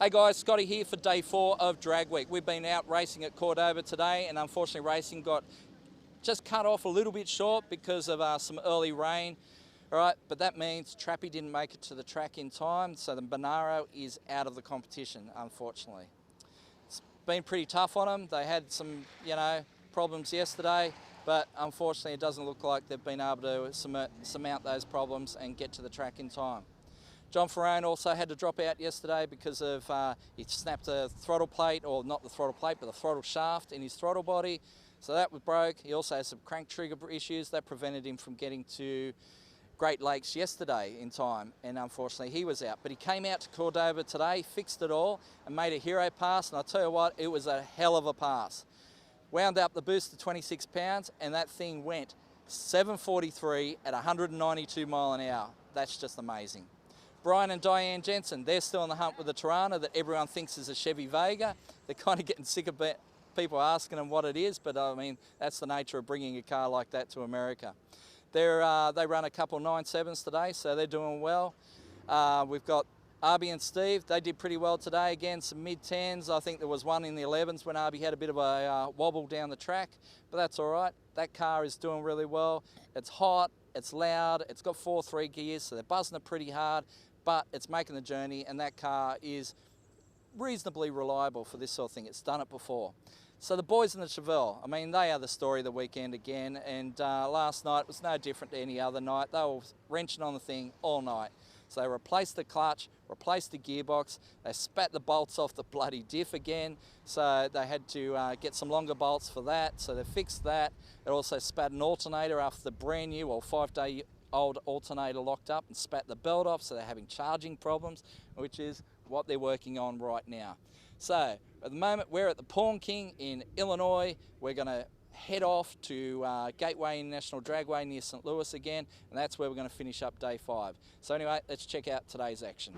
Hey guys, Scotty here for day 4 of Drag Week. We've been out racing at Cordoba today, and unfortunately racing got just cut off a little bit short because of some early rain. All right, but that means Trappy didn't make it to the track in time, so the Burnouts is out of the competition, unfortunately. It's been pretty tough on them. They had some, problems yesterday, but unfortunately it doesn't look like they've been able to surmount those problems and get to the track in time. John Ferrone also had to drop out yesterday because of he snapped a throttle plate, or not the throttle plate, but the throttle shaft in his throttle body. So that was broke. He also has some crank trigger issues that prevented him from getting to Great Lakes yesterday in time, and unfortunately he was out. But he came out to Cordoba today, fixed it all, and made a hero pass, and I'll tell you what, it was a hell of a pass. Wound up the boost to 26 pounds, and that thing went 743 at 192 mile an hour. That's just amazing. Brian and Diane Jensen, they're still on the hunt with the Tirana that everyone thinks is a Chevy Vega. They're kind of getting sick of people asking them what it is, but I mean, that's the nature of bringing a car like that to America. They run a couple 9.7s today, so they're doing well. We've got Arby and Steve. They did pretty well today. Again, some mid-10s. I think there was one in the 11s when Arby had a bit of a wobble down the track, but that's all right. That car is doing really well. It's hot, it's loud, it's got 4.3 gears, so they're buzzing it pretty hard, but it's making the journey, and that car is reasonably reliable for this sort of thing. It's done it before. So the boys in the Chevelle, I mean, they are the story of the weekend again, and last night was no different to any other night. They were wrenching on the thing all night. So they replaced the clutch, replaced the gearbox, they spat the bolts off the bloody diff again, so they had to get some longer bolts for that, so they fixed that. They also spat an alternator after the brand new, or 5-day-old alternator locked up, and spat the belt off, so they're having charging problems, which is what they're working on right now. So at the moment we're at the Pawn King in Illinois. We're going to head off to Gateway International Dragway near St. Louis again, and that's where we're going to finish up day 5. So anyway, let's check out today's action.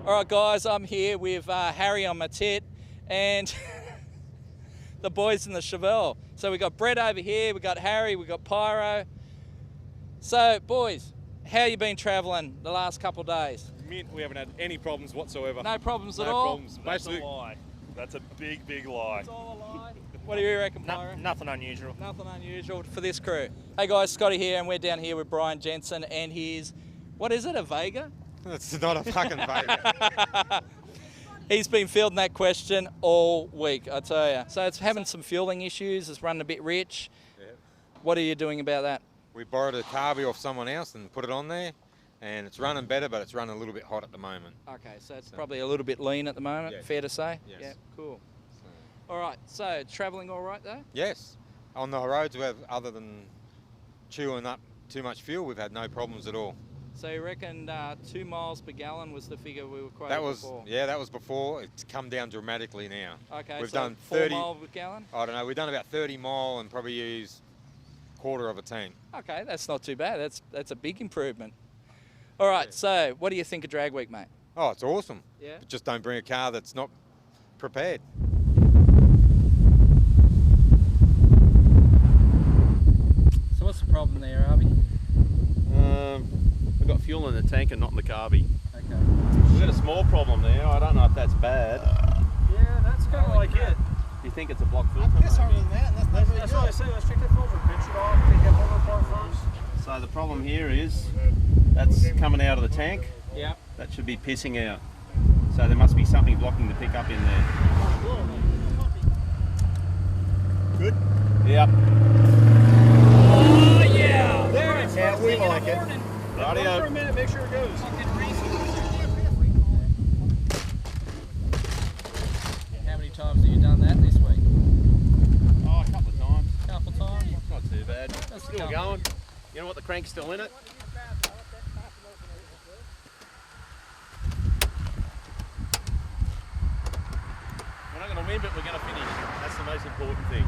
All right, guys, I'm here with Harry on my tit and the boys in the Chevelle. So we got Brett over here, we got Harry, we got Pyro. So, boys, how you been travelling the last couple of days? Mint, we haven't had any problems whatsoever. No problems at all? No problems. That's Basically, a lie. That's a big, big lie. It's all a lie. What do you reckon, Pyro? Nothing unusual. Nothing unusual for this crew. Hey guys, Scotty here, and we're down here with Brian Jensen and his, what is it, a Vega? It's not a fucking Vega. He's been fielding that question all week, I tell you. So it's having some fueling issues, it's running a bit rich. Yep. What are you doing about that? We borrowed a carby off someone else and put it on there, and it's running better, but it's running a little bit hot at the moment. Okay, so it's probably a little bit lean at the moment, Yeah. fair to say? Yes. Yeah, cool. All right, so travelling all right though? Yes. On the roads, other than chewing up too much fuel, we've had no problems at all. So you reckon 2 miles per gallon was the figure we were quoted That was before? Yeah, that was before. It's come down dramatically now. Okay, we've so done 4 30. mile per gallon? I don't know. We've done about 30 mile and probably used quarter of a tank. Okay, that's not too bad. That's a big improvement. All right, so what do you think of Drag Week, mate? Oh, it's awesome. Yeah. But just don't bring a car that's not prepared. So what's the problem there, Arby? We've got fuel in the tank and not in the carby. Okay. We've got a small problem there. I don't know if that's bad. Yeah, that's kind of like it. Do you think it's a block filter? That's maybe? That's what I say. Let's check that filter, pinch it off, take that filter apart first. So the problem here is that's coming out of the tank. Yeah. That should be pissing out. So there must be something blocking the pickup in there. Good? Yep. Oh yeah! There it is. Yeah, we like it. Rightio. For a minute, make sure it goes. How many times have you done that this week? Oh, a couple of times. Couple times. Not too bad. That's Still couple. going. You know what? The crank's still in it. We're not going to win, but we're going to finish. That's the most important thing.